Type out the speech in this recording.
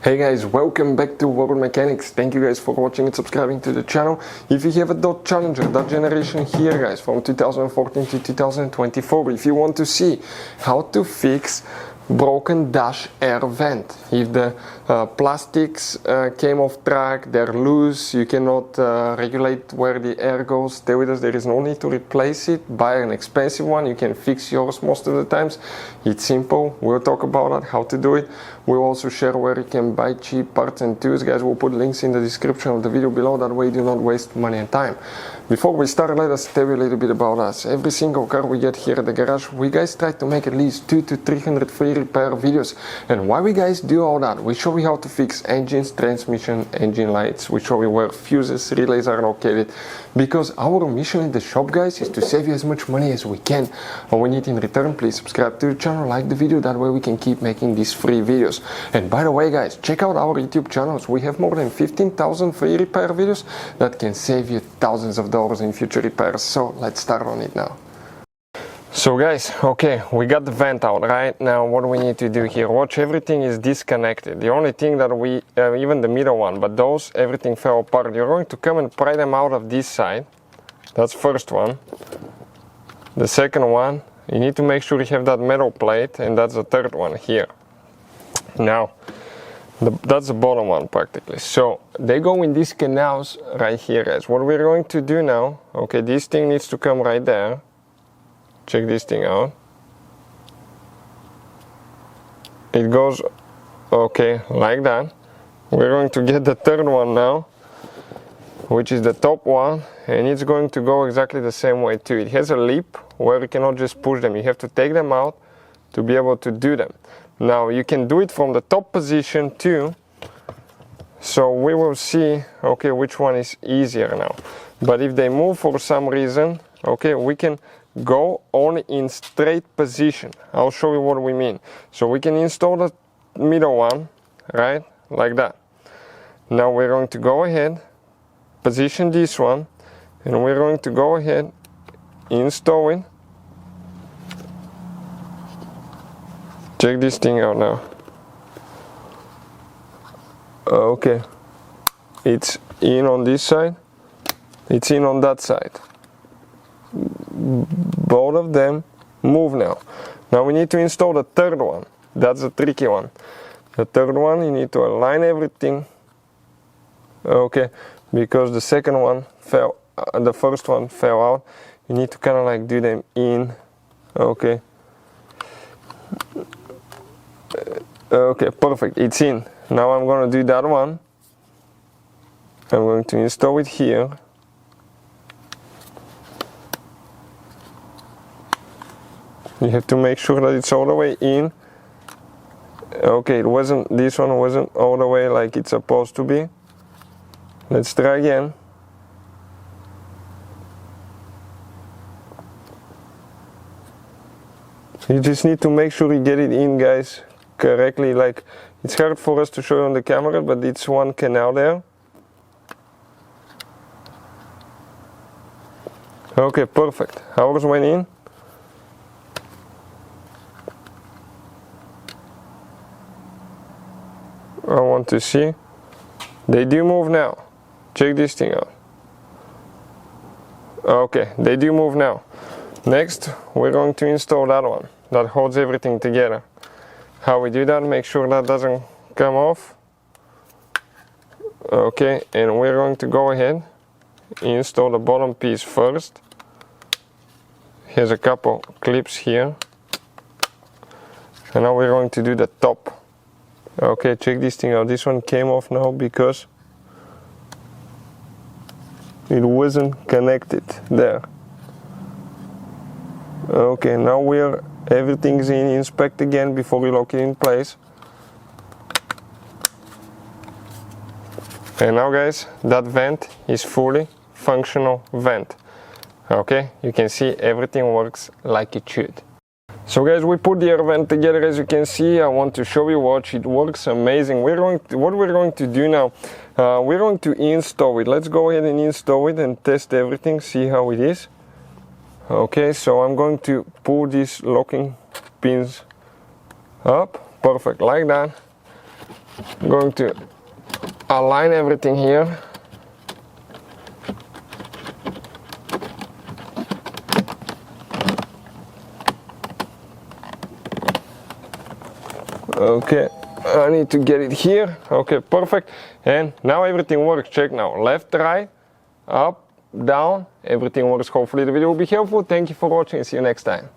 Hey guys, welcome back to World Mechanics. Thank you guys for watching and subscribing to the channel. If you have a Dodge Challenger, that generation here guys, from 2014 to 2024, if you want to see how to fix broken dash air vent, if the plastics came off track, they're loose, you cannot regulate where the air goes, stay with us. There is no need to replace it. Buy an expensive one, you can fix yours most of the times. It's simple. We'll talk about that, how to do it. We'll also share where you can buy cheap parts and tools guys. We'll put links in the description of the video below, that way you do not waste money and time. Before we start, let us tell you a little bit about us. Every single car we get here at the garage, we guys try to make at least 200 to 300 free repair videos. And why we guys do all that? We show you how to fix engines, transmission, engine lights. We show you where fuses, relays are located. Because our mission in the shop guys is to save you as much money as we can. And we need in return, please subscribe to the channel, like the video, that way we can keep making these free videos. And by the way guys, check out our YouTube channels. We have more than 15,000 free repair videos that can save you thousands of dollars in future repairs. So let's start on it now. So guys, okay, we got the vent out right now. What do we need to do here? Watch, everything is disconnected. The only thing that we even the middle one, but those, everything fell apart. You're going to come and pry them out of this side. That's first one. The second one, you need to make sure you have that metal plate, and that's the third one here. Now that's the bottom one practically. So they go in these canals right here guys. What we're going to do now, okay, this thing needs to come right there. Check this thing out. It goes okay like that. We're going to get the third one now, which is the top one, and it's going to go exactly the same way too. It has a lip where you cannot just push them, you have to take them out to be able to do them. Now you can do it from the top position too, so we will see okay which one is easier now. But if they move for some reason, okay, we can go only in straight position. I'll show you what we mean. So we can install the middle one right like that. Now we're going to go ahead, position this one, and we're going to go ahead, install it. Check this thing out now. Okay, it's in on this side, it's in on that side. Both of them move now. Now we need to install the third one. That's the tricky one. The third one, you need to align everything. Okay, because the second one fell, the first one fell out. You need to kind of like do them in. Okay. Okay, perfect, it's in. Now I'm going to do that one. I'm going to install it here. You have to make sure that it's all the way in. Okay, this one wasn't all the way like it's supposed to be. Let's try again. You just need to make sure you get it in guys correctly. Like, it's hard for us to show you on the camera, but it's one canal there. Okay, perfect. Ours went in. I want to see. They do move now. Check this thing out. Okay, they do move now. Next, we're going to install that one that holds everything together. How we do that, make sure that doesn't come off. Okay, and we're going to go ahead, install the bottom piece first. Here's a couple clips here. And now we're going to do the top. Okay, check this thing out. This one came off now because it wasn't connected there. Okay, now everything's in. Inspect again before we lock it in place. And now guys, that vent is fully functional vent. Okay, you can see everything works like it should. So guys, we put the air vent together. As you can see, I want to show you, watch, it works amazing. What we're going to do now, we're going to install it. Let's go ahead and install it and test everything, see how it is. Okay, so I'm going to pull these locking pins up, perfect, like that. I'm going to align everything here. Okay, I need to get it here. Okay, perfect. And now everything works. Check now. Left, right, up, down. Everything works. Hopefully the video will be helpful. Thank you for watching and see you next time.